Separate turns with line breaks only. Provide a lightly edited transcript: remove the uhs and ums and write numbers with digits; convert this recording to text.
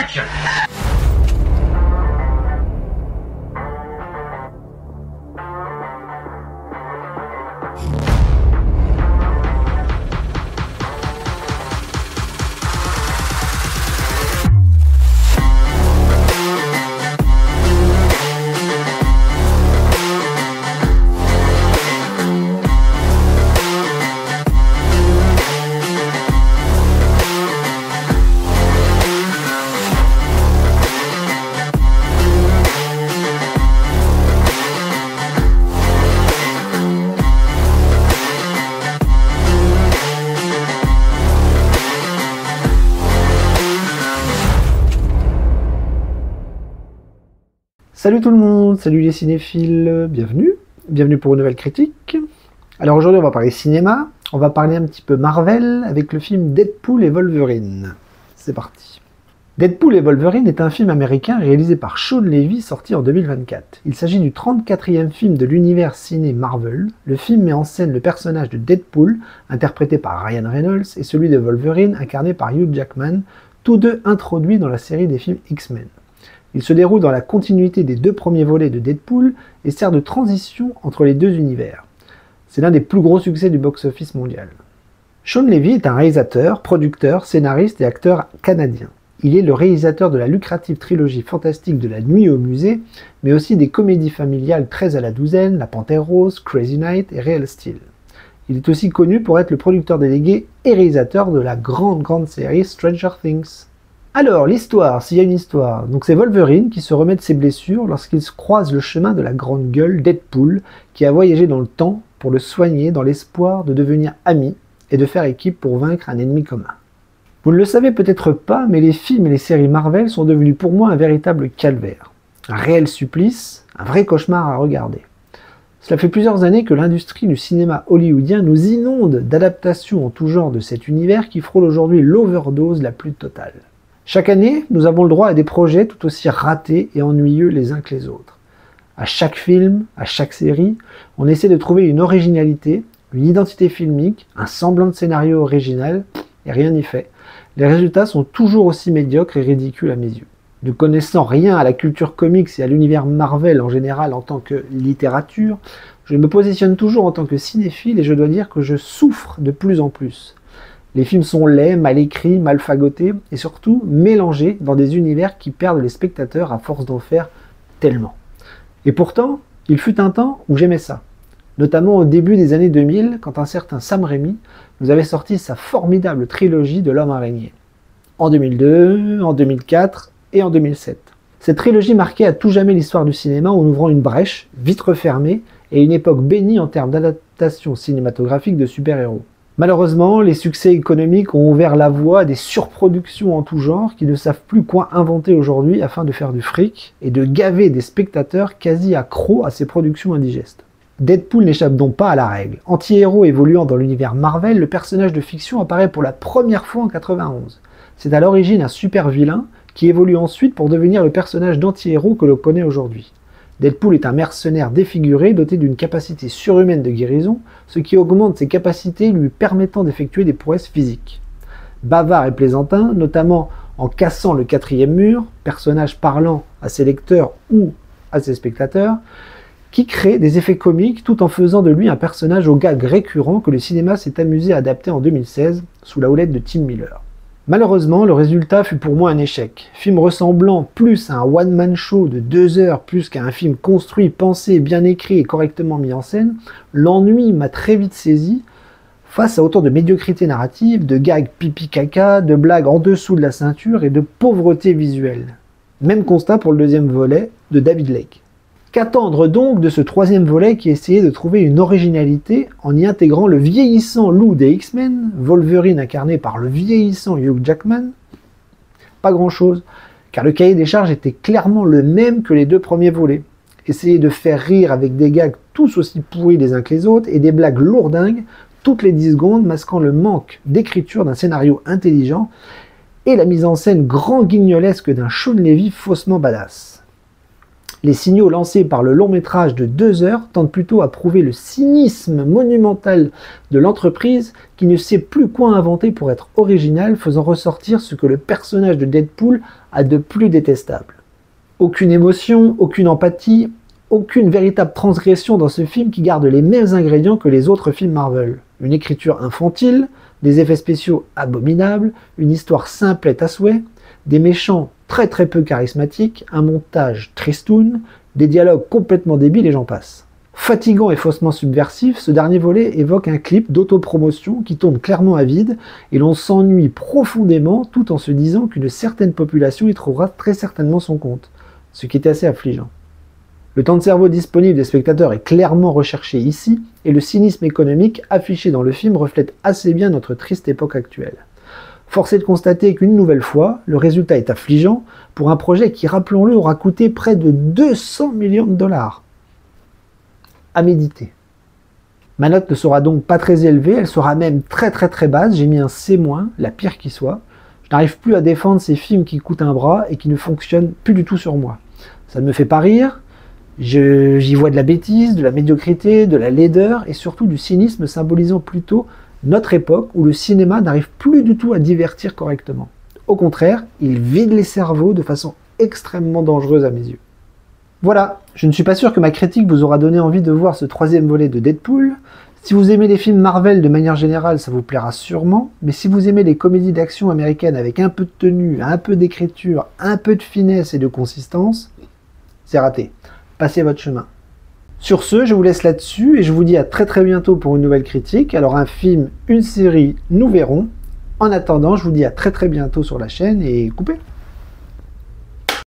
Action!
Salut tout le monde, salut les cinéphiles, bienvenue pour une nouvelle critique. Alors aujourd'hui on va parler cinéma, on va parler un petit peu Marvel avec le film Deadpool et Wolverine. C'est parti. Deadpool et Wolverine est un film américain réalisé par Shawn Levy sorti en 2024. Il s'agit du 34e film de l'univers ciné Marvel. Le film met en scène le personnage de Deadpool, interprété par Ryan Reynolds, et celui de Wolverine, incarné par Hugh Jackman, tous deux introduits dans la série des films X-Men. Il se déroule dans la continuité des deux premiers volets de Deadpool et sert de transition entre les deux univers. C'est l'un des plus gros succès du box-office mondial. Shawn Levy est un réalisateur, producteur, scénariste et acteur canadien. Il est le réalisateur de la lucrative trilogie fantastique de La Nuit au musée, mais aussi des comédies familiales 13 à la douzaine, La Panthère rose, Crazy Night et Real Steel. Il est aussi connu pour être le producteur délégué et réalisateur de la grande série Stranger Things. Alors, l'histoire, s'il y a une histoire, donc c'est Wolverine qui se remet de ses blessures lorsqu'il croise le chemin de la grande gueule Deadpool qui a voyagé dans le temps pour le soigner dans l'espoir de devenir ami et de faire équipe pour vaincre un ennemi commun. Vous ne le savez peut-être pas, mais les films et les séries Marvel sont devenus pour moi un véritable calvaire. Un réel supplice, un vrai cauchemar à regarder. Cela fait plusieurs années que l'industrie du cinéma hollywoodien nous inonde d'adaptations en tout genre de cet univers qui frôle aujourd'hui l'overdose la plus totale. Chaque année, nous avons le droit à des projets tout aussi ratés et ennuyeux les uns que les autres. À chaque film, à chaque série, on essaie de trouver une originalité, une identité filmique, un semblant de scénario original, et rien n'y fait. Les résultats sont toujours aussi médiocres et ridicules à mes yeux. Ne connaissant rien à la culture comics et à l'univers Marvel en général en tant que littérature, je me positionne toujours en tant que cinéphile et je dois dire que je souffre de plus en plus. Les films sont laids, mal écrits, mal fagotés et surtout mélangés dans des univers qui perdent les spectateurs à force d'en faire tellement. Et pourtant, il fut un temps où j'aimais ça. Notamment au début des années 2000, quand un certain Sam Raimi nous avait sorti sa formidable trilogie de l'Homme Araignée. En 2002, en 2004 et en 2007. Cette trilogie marquait à tout jamais l'histoire du cinéma en ouvrant une brèche, vite refermée, et une époque bénie en termes d'adaptation cinématographique de super-héros. Malheureusement, les succès économiques ont ouvert la voie à des surproductions en tout genre qui ne savent plus quoi inventer aujourd'hui afin de faire du fric et de gaver des spectateurs quasi accros à ces productions indigestes. Deadpool n'échappe donc pas à la règle. Anti-héros évoluant dans l'univers Marvel, le personnage de fiction apparaît pour la première fois en 91. C'est à l'origine un super vilain qui évolue ensuite pour devenir le personnage d'anti-héros que l'on connaît aujourd'hui. Deadpool est un mercenaire défiguré doté d'une capacité surhumaine de guérison, ce qui augmente ses capacités lui permettant d'effectuer des prouesses physiques. Bavard et plaisantin, notamment en cassant le quatrième mur, personnage parlant à ses lecteurs ou à ses spectateurs, qui crée des effets comiques tout en faisant de lui un personnage aux gags récurrents que le cinéma s'est amusé à adapter en 2016 sous la houlette de Tim Miller. Malheureusement, le résultat fut pour moi un échec. Film ressemblant plus à un one-man show de 2 heures plus qu'à un film construit, pensé, bien écrit et correctement mis en scène, l'ennui m'a très vite saisi face à autant de médiocrité narrative, de gags pipi-caca, de blagues en dessous de la ceinture et de pauvreté visuelle. Même constat pour le deuxième volet de David Lake. Qu'attendre donc de ce troisième volet qui essayait de trouver une originalité en y intégrant le vieillissant loup des X-Men, Wolverine incarné par le vieillissant Hugh Jackman? Pas grand chose, car le cahier des charges était clairement le même que les deux premiers volets. Essayer de faire rire avec des gags tous aussi pourris les uns que les autres et des blagues lourdingues toutes les 10 secondes masquant le manque d'écriture d'un scénario intelligent et la mise en scène grand guignolesque d'un Shawn Levy faussement badass. Les signaux lancés par le long métrage de 2 heures tentent plutôt à prouver le cynisme monumental de l'entreprise qui ne sait plus quoi inventer pour être original, faisant ressortir ce que le personnage de Deadpool a de plus détestable. Aucune émotion, aucune empathie, aucune véritable transgression dans ce film qui garde les mêmes ingrédients que les autres films Marvel. Une écriture infantile, des effets spéciaux abominables, une histoire simplette à souhait, des méchants très peu charismatiques, un montage tristoun, des dialogues complètement débiles et j'en passe. Fatigant et faussement subversif, ce dernier volet évoque un clip d'autopromotion qui tourne clairement à vide et l'on s'ennuie profondément tout en se disant qu'une certaine population y trouvera très certainement son compte, ce qui est assez affligeant. Le temps de cerveau disponible des spectateurs est clairement recherché ici et le cynisme économique affiché dans le film reflète assez bien notre triste époque actuelle. Force est de constater qu'une nouvelle fois, le résultat est affligeant pour un projet qui, rappelons-le, aura coûté près de 200 millions de dollars. À méditer. Ma note ne sera donc pas très élevée, elle sera même très basse, j'ai mis un C-, la pire qui soit. Je n'arrive plus à défendre ces films qui coûtent un bras et qui ne fonctionnent plus du tout sur moi. Ça ne me fait pas rire, j'y vois de la bêtise, de la médiocrité, de la laideur et surtout du cynisme symbolisant plutôt notre époque où le cinéma n'arrive plus du tout à divertir correctement. Au contraire, il vide les cerveaux de façon extrêmement dangereuse à mes yeux. Voilà, je ne suis pas sûr que ma critique vous aura donné envie de voir ce 3e volet de Deadpool. Si vous aimez les films Marvel de manière générale, ça vous plaira sûrement, mais si vous aimez les comédies d'action américaines avec un peu de tenue, un peu d'écriture, un peu de finesse et de consistance, c'est raté. Passez votre chemin. Sur ce, je vous laisse là-dessus et je vous dis à très bientôt pour une nouvelle critique. Alors un film, une série, nous verrons. En attendant, je vous dis à très bientôt sur la chaîne et coupez.